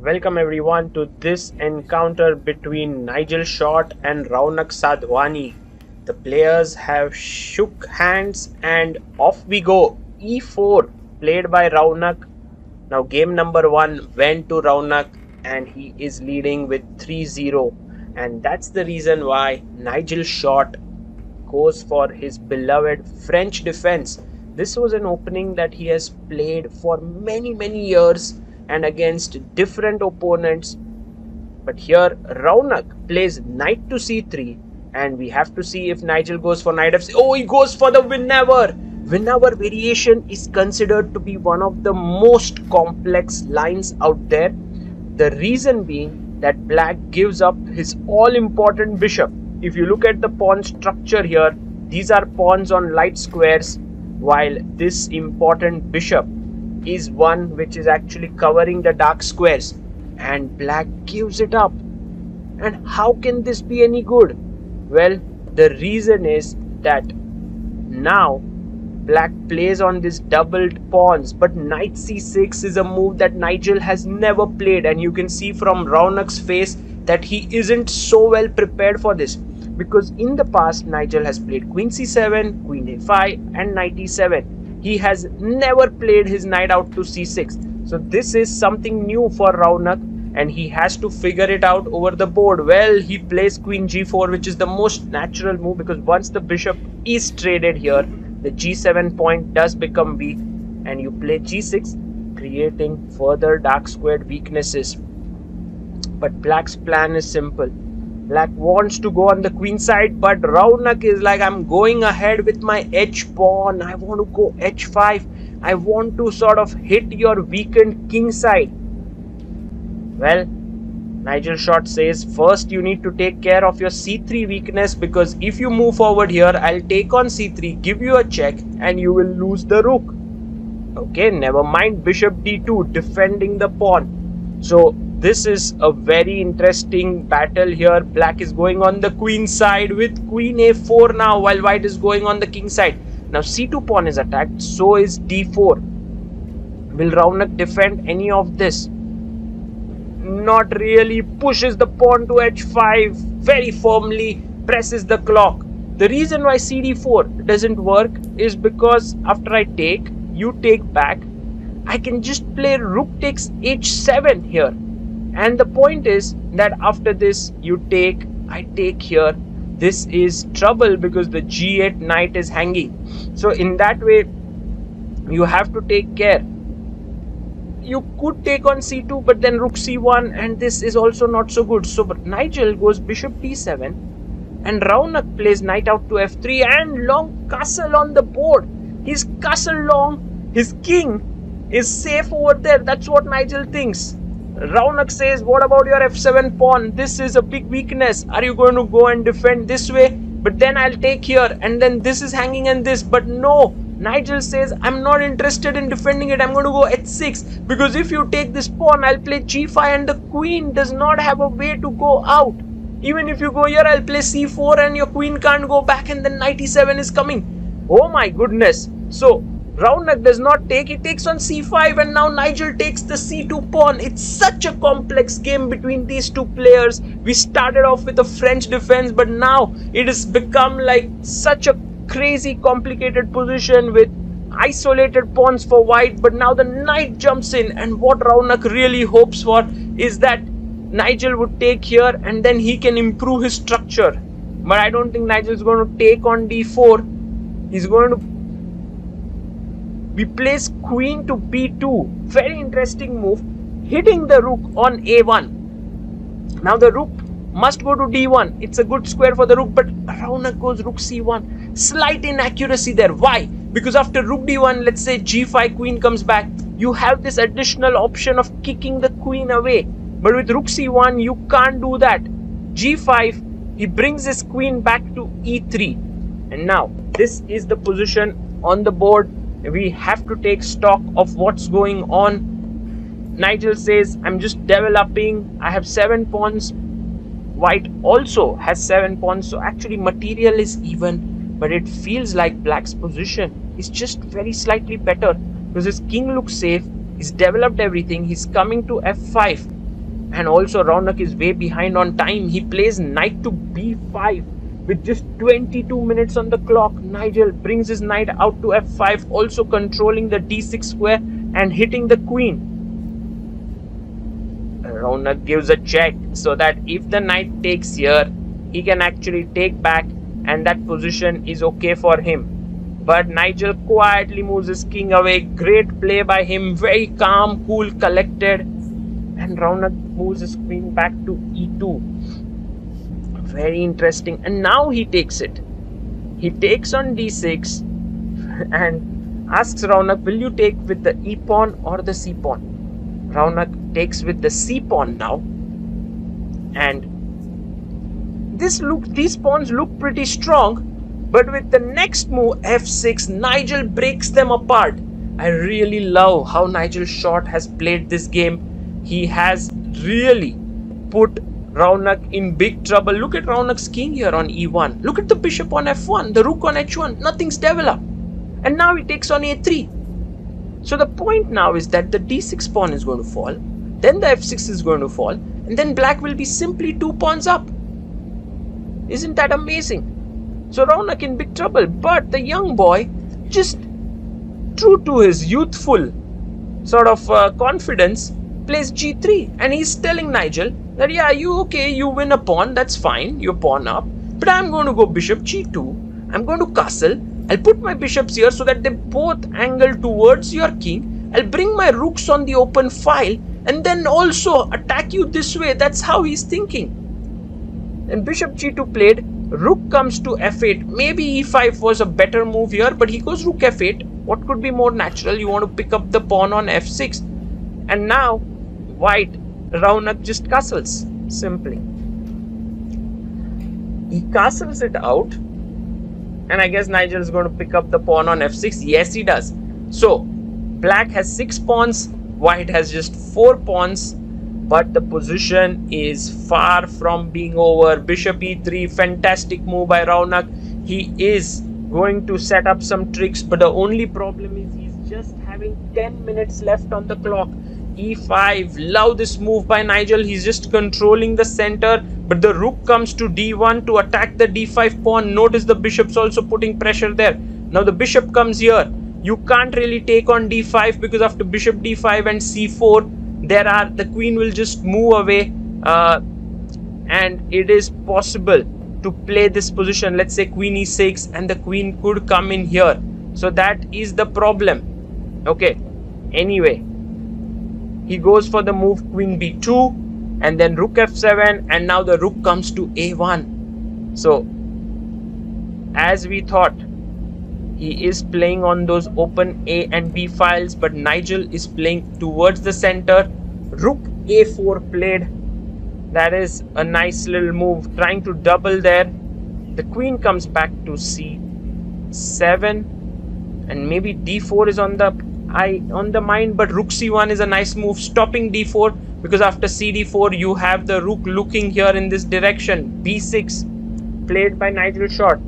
Welcome everyone to this encounter between Nigel Shah and Raunak Sadhwani. The players have shook hands and off we go. E4 played by Raunak. Now game number 1 went to Raunak and he is leading with 3-0, and that's the reason why Nigel Shah goes for his beloved French defense. This was an opening that he has played for many years and against different opponents. But here Raunak plays knight to c3, and we have to see if Nigel goes for knight f6. Oh, he goes for the whenever. Whenever variation is considered to be one of the most complex lines out there. The reason being that black gives up his all-important bishop. If you look at the pawn structure here, these are pawns on light squares, while this important bishop is one which is actually covering the dark squares, and black gives it up. And how can this be any good? Well, the reason is that now black plays on these doubled pawns, but knight c6 is a move that Nigel has never played, and you can see from Raunak's face that he isn't so well prepared for this, because in the past Nigel has played queen c7, queen a5 and knight e7. He has never played his knight out to c6. So this is something new for Raunak, and he has to figure it out over the board. Well, he plays queen g4, which is the most natural move, because once the bishop is traded here, the g7 point does become weak, and you play g6, creating further dark squared weaknesses. But black's plan is simple. Black wants to go on the queen side, but Raunak is like, I'm going ahead with my h pawn. I want to go h5. I want to sort of hit your weakened king side. Well, Nigel Shah says, first you need to take care of your c3 weakness, because if you move forward here, I'll take on c3, give you a check, and you will lose the rook. Okay, never mind bishop d2, defending the pawn. So this is a very interesting battle here. Black is going on the queen side with queen a4 now, while white is going on the king side. Now c2 pawn is attacked, so is d4. Will Raunak defend any of this? Not really. Pushes the pawn to h5 very firmly, presses the clock. The reason why cd4 doesn't work is because after I take, you take back, I can just play rook takes h7 here. And the point is that after this you take, I take here. This is trouble because the g8 knight is hanging. So in that way you have to take care. You could take on c2, but then rook c1, and this is also not so good. So but Nigel goes bishop d7, and Raunak plays knight out to f3 and long castle on the board. He's castle long, his king is safe over there. That's what Nigel thinks. Raunak says, what about your f7 pawn? This is a big weakness. Are you going to go and defend this way? But then I'll take here, and then this is hanging and this. But no, Nigel says, I'm not interested in defending it. I'm going to go h6, because if you take this pawn, I'll play g5, and the queen does not have a way to go out. Even if you go here, I'll play c4 and your queen can't go back, and then knight e7 is coming. Oh my goodness. So Raunak does not take, he takes on c5, and now Nigel takes the c2 pawn. It's such a complex game between these two players. We started off with a French defense, but now it has become like such a crazy complicated position with isolated pawns for white. But now the knight jumps in, and what Raunak really hopes for is that Nigel would take here, and then he can improve his structure. But I don't think Nigel is going to take on d4. He's going to we place queen to b2. Very interesting move. Hitting the rook on a1. Now the rook must go to d1. It's a good square for the rook, but Raunak goes rook c1. Slight inaccuracy there. Why? Because after rook d1, let's say g5, queen comes back, you have this additional option of kicking the queen away. But with rook c1, you can't do that. g5, he brings his queen back to e3. And now this is the position on the board. We have to take stock of what's going on. Nigel says, I'm just developing. I have 7 pawns. White also has 7 pawns. So actually material is even, but it feels like black's position is just very slightly better, because his king looks safe. He's developed everything. He's coming to f5. And also Raunak is way behind on time. He plays knight to b5 with just 22 minutes on the clock. Nigel brings his knight out to f5, also controlling the d6 square and hitting the queen. Raunak gives a check so that if the knight takes here, he can actually take back and that position is okay for him. But Nigel quietly moves his king away. Great play by him. Very calm, cool, collected. And Raunak moves his queen back to e2. Very interesting. And now he takes it. He takes on d6 and asks Raunak, will you take with the e pawn or the c pawn? Raunak takes with the c pawn now. And these pawns look pretty strong. But with the next move, f6, Nigel breaks them apart. I really love how Nigel Short has played this game. He has really put Raunak in big trouble. Look at Raunak's king here on e1. Look at the bishop on f1, the rook on h1. Nothing's developed. And now he takes on a3. So the point now is that the d6 pawn is going to fall. Then the f6 is going to fall. And then black will be simply 2 pawns up. Isn't that amazing? So Raunak in big trouble. But the young boy, just true to his youthful sort of confidence, plays g3, and he's telling Nigel that yeah, you win a pawn, that's fine, you're pawn up, but I'm going to go bishop g2, I'm going to castle, I'll put my bishops here so that they both angle towards your king, I'll bring my rooks on the open file and then also attack you this way. That's how he's thinking. And bishop g2 played, rook comes to f8. Maybe e5 was a better move here, but he goes rook f8. What could be more natural? You want to pick up the pawn on f6. And now white, Raunak just castles, simply. He castles it out, and I guess Nigel is going to pick up the pawn on f6. Yes, he does. So black has 6 pawns, white has just 4 pawns, but the position is far from being over. Bishop e3, fantastic move by Raunak. He is going to set up some tricks, but the only problem is he's just having 10 minutes left on the clock. e5, love this move by Nigel. He's just controlling the center, but the rook comes to d1 to attack the d5 pawn. Notice the bishop's also putting pressure there. Now the bishop comes here. You can't really take on d5 because after bishop d5 and c4, the queen will just move away, and it is possible to play this position. Let's say queen e6, and the queen could come in here. So that is the problem. Okay, anyway, he goes for the move queen b2 and then rook f7, and now the rook comes to a1. So as we thought, he is playing on those open A and B files, but Nigel is playing towards the center. Rook A4 played. That is a nice little move, trying to double there. The queen comes back to C7, and maybe D4 is on the mind, but Rook C1 is a nice move, stopping D4, because after CD4 you have the rook looking here in this direction. B6 played by Nigel Short.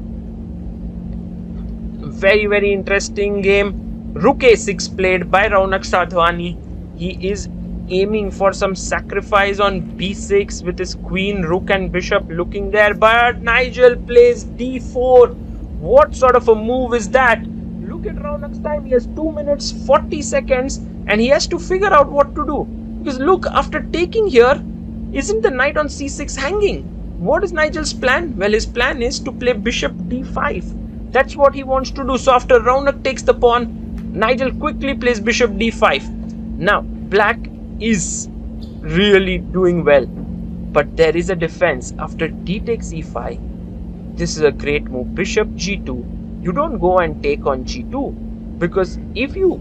Very, very interesting game. Rook A6 played by Raunak Sadhwani. He is aiming for some sacrifice on B6 with his queen, rook and bishop looking there, but Nigel plays D4. What sort of a move is that? Look at Raunak's time. He has 2 minutes 40 seconds and he has to figure out what to do. Because look, after taking here, isn't the knight on C6 hanging? What is Nigel's plan? Well, his plan is to play bishop D5. That's what he wants to do. So after Raunak takes the pawn, Nigel quickly plays bishop d5. Now, black is really doing well, but there is a defense. After d takes e5, this is a great move. Bishop g2. You don't go and take on g2, because if you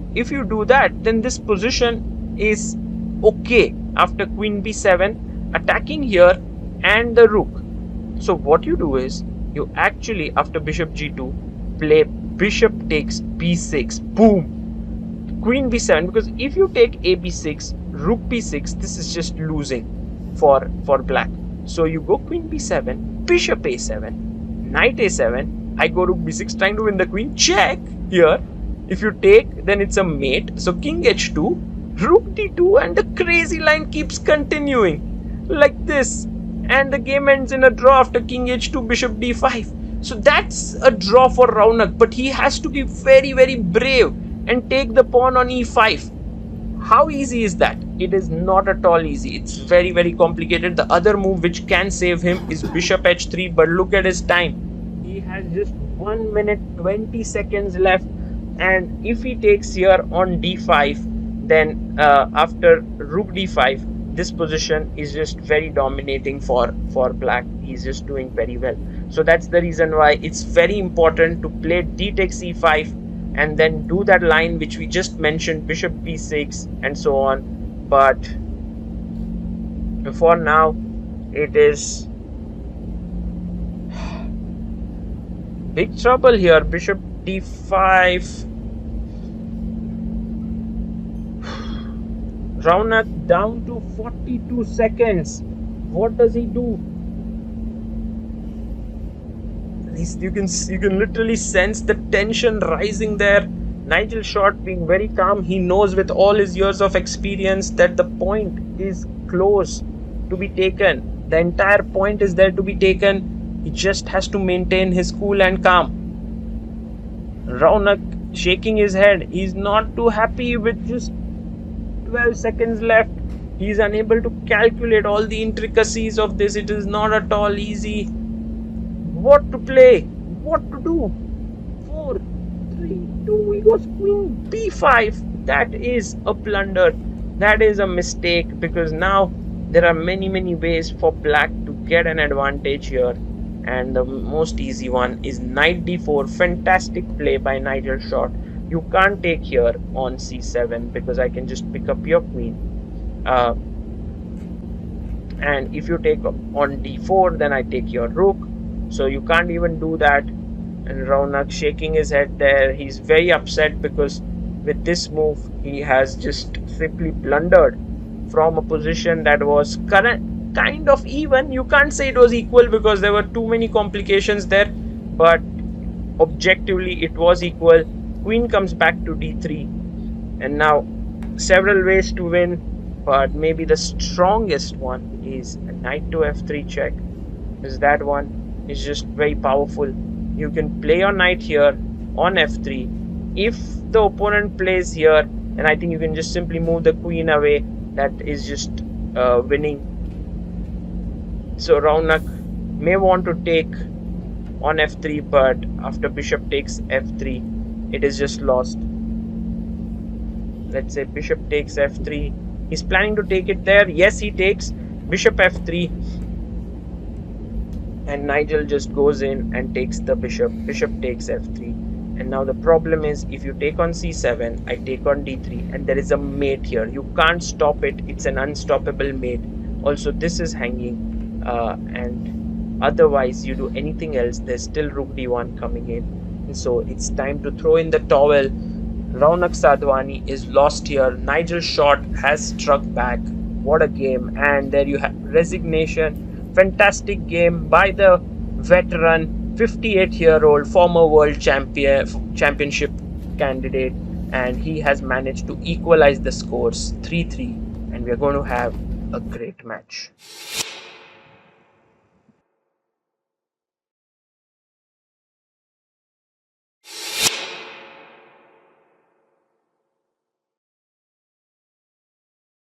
do that, then this position is okay. After queen b7, attacking here and the rook. So what you do is, you actually, after bishop g2, play bishop takes b6. Boom! Queen b7, because if you take a b6, rook b6, this is just losing for black. So you go queen b7, bishop a7, knight a7, I go rook b6, trying to win the queen. Check here. If you take, then it's a mate. So king h2, rook d2, and the crazy line keeps continuing. like this, and the game ends in a draw after king h2 bishop d5. So that's a draw for Raunak, but he has to be very, very brave and take the pawn on e5. How easy is that? It is not at all easy. It's very, very complicated. The other move which can save him is bishop h3, but look at his time. He has just 1 minute 20 seconds left, and if he takes here on d5, then after rook d5, this position is just very dominating for black. He's just doing very well. So that's the reason why it's very important to play d takes e5 and then do that line which we just mentioned, bishop b6 and so on. But for now, it is big trouble here. Bishop d5. Raunak down to 42 seconds. What does he do? You can literally sense the tension rising there. Nigel Short being very calm. He knows with all his years of experience that the point is close to be taken. The entire point is there to be taken. He just has to maintain his cool and calm. Raunak shaking his head. He's not too happy with just 12 seconds left. He is unable to calculate all the intricacies of this. It is not at all easy. What to play? What to do? 4, 3, 2. He goes queen b5. That is a blunder. That is a mistake, because now there are many ways for black to get an advantage here. And the most easy one is knight d4. Fantastic play by Nigel Short. You can't take here on c7 because I can just pick up your queen. And if you take on d4, then I take your rook. So you can't even do that. And Raunak shaking his head there. He's very upset because with this move, he has just simply blundered from a position that was kind of even. You can't say it was equal because there were too many complications there. But objectively, it was equal. Queen comes back to d3. And now, several ways to win. But maybe the strongest one is a knight to f3 check. Because that one is just very powerful. You can play your knight here on f3. If the opponent plays here, then I think you can just simply move the queen away. That is just winning. So Raunak may want to take on f3, but after bishop takes f3, it is just lost. Let's say bishop takes f3. He's planning to take it there. Yes, he takes bishop f3. And Nigel just goes in and takes the bishop. Bishop takes f3. And now the problem is, if you take on c7, I take on d3, and there is a mate here. You can't stop it. It's an unstoppable mate. Also, this is hanging. And otherwise, you do anything else, there's still rook d1 coming in. And so it's time to throw in the towel. Raunak Sadhwani is lost here. Nigel Short has struck back. What a game. And there you have resignation. Fantastic game by the veteran 58-year-old former world championship candidate, and he has managed to equalize the scores 3-3, and we are going to have a great match.